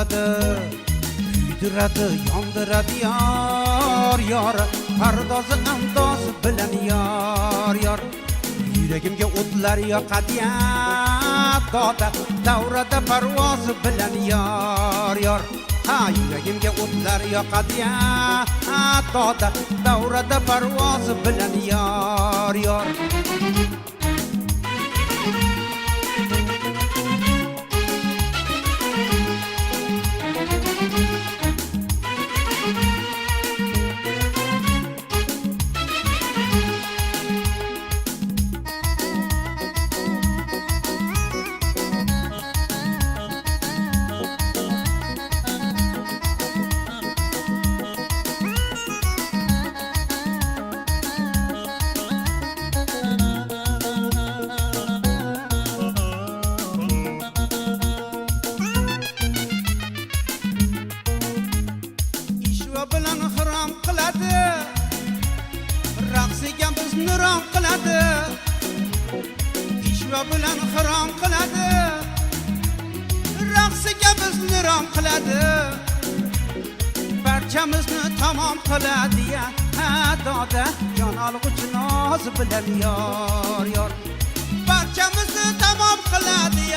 yondiradi, kuydiradi, yondiradi yor pardozi andozi bilan yor yuragimga o'tlar yoqadi doda davrada parvozi bilan yor ha yuragimga o'tlar yoqadi doda davrada parvozi bilan yor bilan harom qiladi raqsiga bizni rom qiladi ishva bilan harom qiladi raqsiga bizni rom qiladi barchamizni tamom qiladi ha doda jon olg'uchi noz bilan yor barchamizni tamom qiladi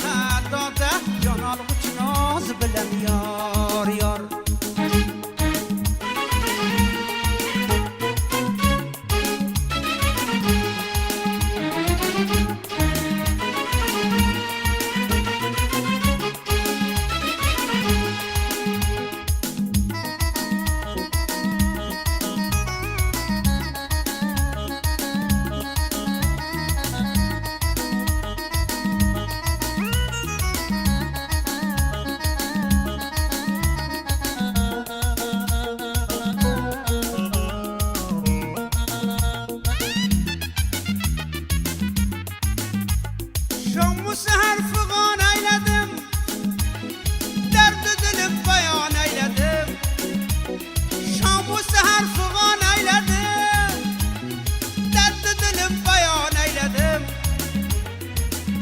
ha doda jon olg'uchi noz bilan yor Səhər fıqan eylədim Dərdi dilim bayan eylədim Şamı səhər fıqan eylədim Dərdi dilim bayan eylədim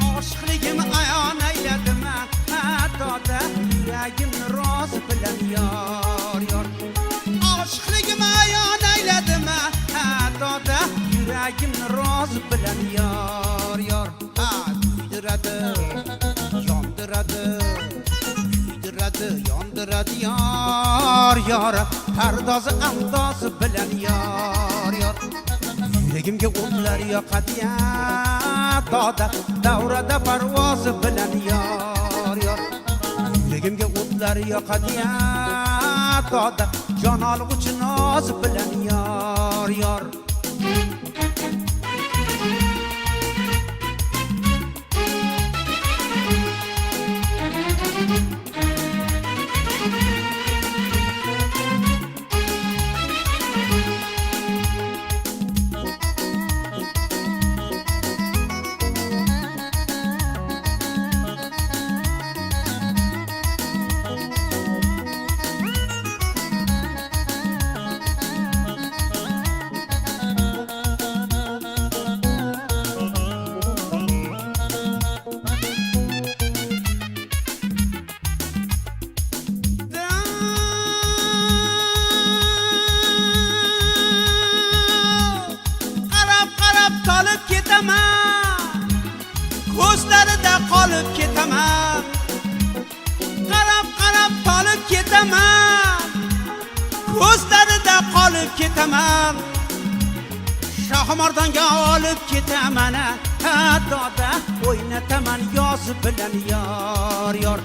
Aşıqligimi ayan eylədim Doda yürəgimni roz bilən yor Aşıqligimi ayan eylədim Doda yürəgimni roz bilən yor yondiradi, kuydiradi, yondiradi yor pardozi andozi bilan yor yuragimga o'tlar yoqadi doda davrada parvozi bilan yor yuragimga o'tlar yoqadi doda jon olg'uchi noz bilan yor ko'zlarida qolib ketaman qarab qolib ketaman ko'zlarida qolib ketaman Shohimardonga olib ketaman ha doda o'ynataman yoz bilan yor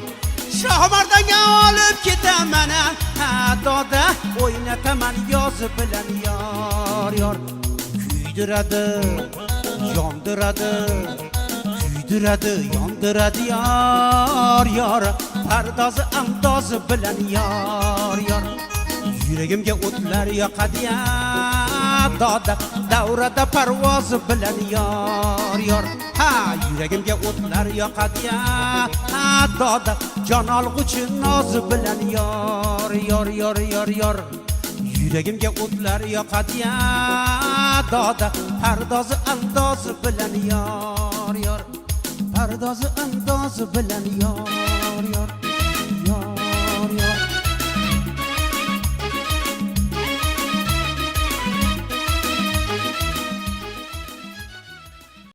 Shohimardonga olib ketaman ha doda o'ynataman yoz bilan yor kuydiradi yondiradi kuydiradi yondiradi yor pardozi andozi bilan yor yuragimga o'tlar yoqadi doda davrada parvozi bilan yor ha yuragimga o'tlar yoqadi doda jon olg'uchi nozi bilan yor yuragimga o'tlar yoqadi doda pardozi andozi bilan yor pardozi andozi bilan yor